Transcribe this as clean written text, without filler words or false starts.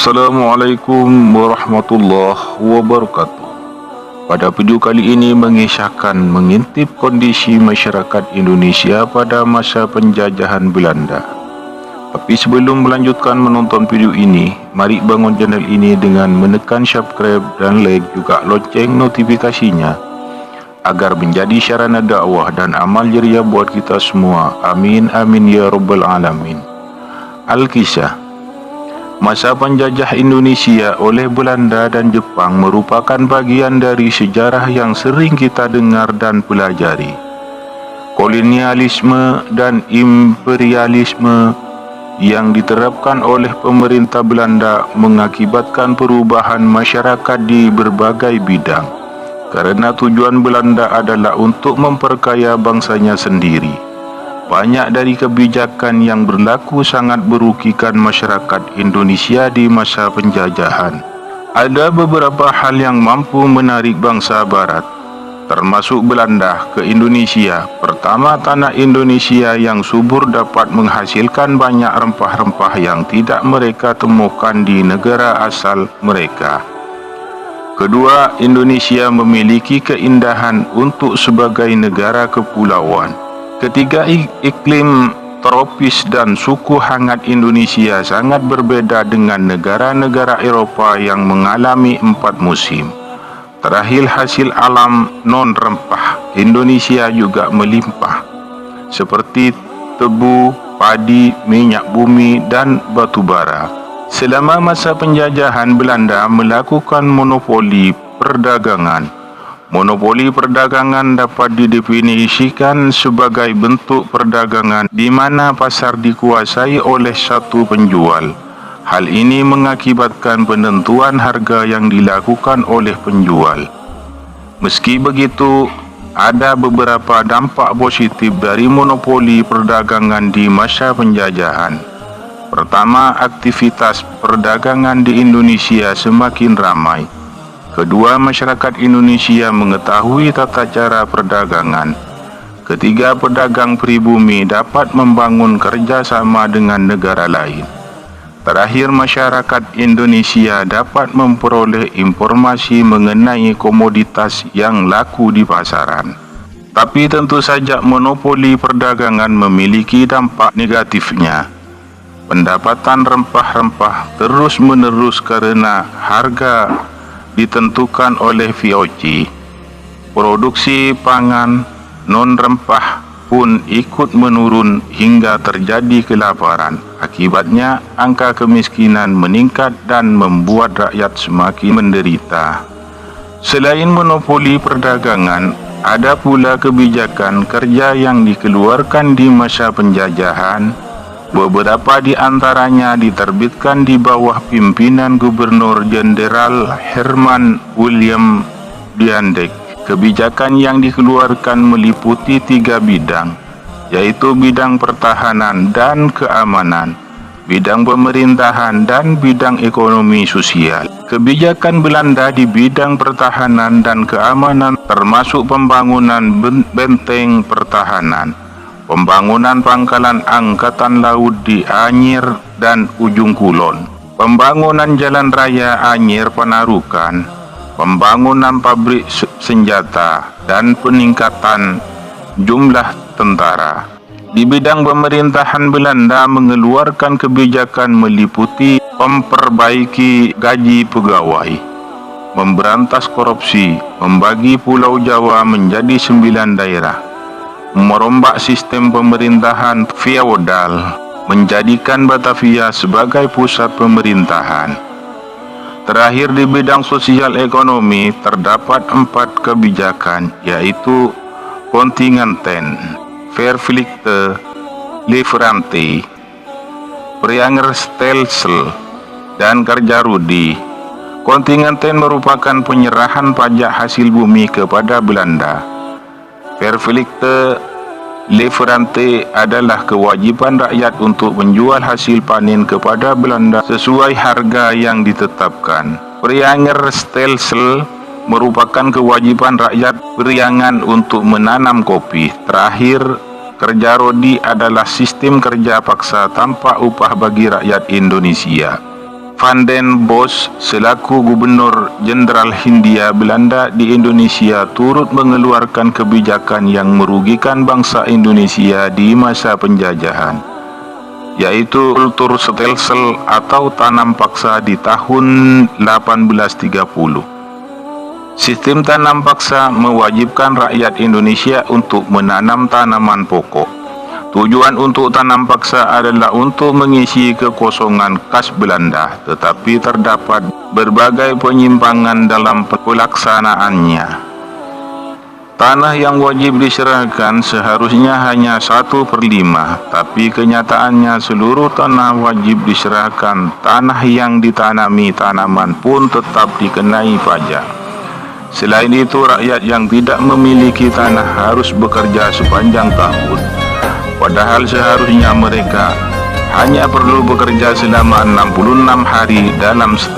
Assalamualaikum warahmatullahi wabarakatuh. Pada video kali ini mengisahkan mengintip kondisi masyarakat Indonesia pada masa penjajahan Belanda. Tapi sebelum melanjutkan menonton video ini, mari bangun channel ini dengan menekan subscribe dan like juga lonceng notifikasinya agar menjadi sarana dakwah dan amal jariah buat kita semua. Amin amin ya rabbal alamin. Al-Kisah. Masa penjajah Indonesia oleh Belanda dan Jepang merupakan bagian dari sejarah yang sering kita dengar dan pelajari. Kolonialisme dan imperialisme yang diterapkan oleh pemerintah Belanda mengakibatkan perubahan masyarakat di berbagai bidang, karena tujuan Belanda adalah untuk memperkaya bangsanya sendiri. Banyak dari kebijakan yang berlaku sangat merugikan masyarakat Indonesia di masa penjajahan. Ada beberapa hal yang mampu menarik bangsa Barat, termasuk Belanda, ke Indonesia. Pertama, tanah Indonesia yang subur dapat menghasilkan banyak rempah-rempah yang tidak mereka temukan di negara asal mereka. Kedua, Indonesia memiliki keindahan untuk sebagai negara kepulauan. Ketiga, iklim tropis dan suhu hangat Indonesia sangat berbeda dengan negara-negara Eropa yang mengalami 4 musim. Terakhir, hasil alam non-rempah Indonesia juga melimpah, seperti tebu, padi, minyak bumi, dan batu bara. Selama masa penjajahan, Belanda melakukan monopoli perdagangan. Monopoli perdagangan dapat didefinisikan sebagai bentuk perdagangan di mana pasar dikuasai oleh satu penjual. Hal ini mengakibatkan penentuan harga yang dilakukan oleh penjual. Meski begitu, ada beberapa dampak positif dari monopoli perdagangan di masa penjajahan. Pertama, aktivitas perdagangan di Indonesia semakin ramai. Kedua, masyarakat Indonesia mengetahui tata cara perdagangan. Ketiga, pedagang pribumi dapat membangun kerjasama dengan negara lain. Terakhir, masyarakat Indonesia dapat memperoleh informasi mengenai komoditas yang laku di pasaran. Tapi tentu saja monopoli perdagangan memiliki dampak negatifnya. Pendapatan rempah-rempah terus-menerus karena harga ditentukan oleh VOC. Produksi pangan non-rempah pun ikut menurun hingga terjadi kelaparan. Akibatnya, angka kemiskinan meningkat dan membuat rakyat semakin menderita. Selain monopoli perdagangan, ada pula kebijakan kerja yang dikeluarkan di masa penjajahan. Beberapa di antaranya diterbitkan di bawah pimpinan Gubernur Jenderal Herman William Diandek. Kebijakan yang dikeluarkan meliputi 3 bidang, yaitu bidang pertahanan dan keamanan, bidang pemerintahan, dan bidang ekonomi sosial. Kebijakan Belanda di bidang pertahanan dan keamanan termasuk pembangunan benteng pertahanan, pembangunan pangkalan angkatan laut di Anyer dan Ujung Kulon, pembangunan jalan raya Anyer Panarukan, pembangunan pabrik senjata, dan peningkatan jumlah tentara. Di bidang pemerintahan, Belanda mengeluarkan kebijakan meliputi memperbaiki gaji pegawai, memberantas korupsi, membagi Pulau Jawa menjadi 9 daerah, merombak sistem pemerintahan feodal, menjadikan Batavia sebagai pusat pemerintahan. Terakhir, di bidang sosial ekonomi terdapat 4 kebijakan, yaitu kontingenten, verpflichte, livrante, Vrijheidsstelsel, dan kerja rudi. Kontingenten merupakan penyerahan pajak hasil bumi kepada Belanda. Verpflichte livrante adalah kewajiban rakyat untuk menjual hasil panen kepada Belanda sesuai harga yang ditetapkan. Vrijheidsstelsel merupakan kewajiban rakyat Priangan untuk menanam kopi. Terakhir, kerja rodi adalah sistem kerja paksa tanpa upah bagi rakyat Indonesia. Van den Bosch selaku Gubernur Jenderal Hindia Belanda di Indonesia turut mengeluarkan kebijakan yang merugikan bangsa Indonesia di masa penjajahan, yaitu kultur stelsel atau tanam paksa di tahun 1830. Sistem tanam paksa mewajibkan rakyat Indonesia untuk menanam tanaman pokok. Tujuan untuk tanam paksa adalah untuk mengisi kekosongan kas Belanda, tetapi terdapat berbagai penyimpangan dalam pelaksanaannya. Tanah yang wajib diserahkan seharusnya hanya 1/5, tapi kenyataannya seluruh tanah wajib diserahkan. Tanah yang ditanami tanaman pun tetap dikenai pajak. Selain itu, rakyat yang tidak memiliki tanah harus bekerja sepanjang tahun. Padahal seharusnya mereka hanya perlu bekerja selama 66 hari dalam setahun.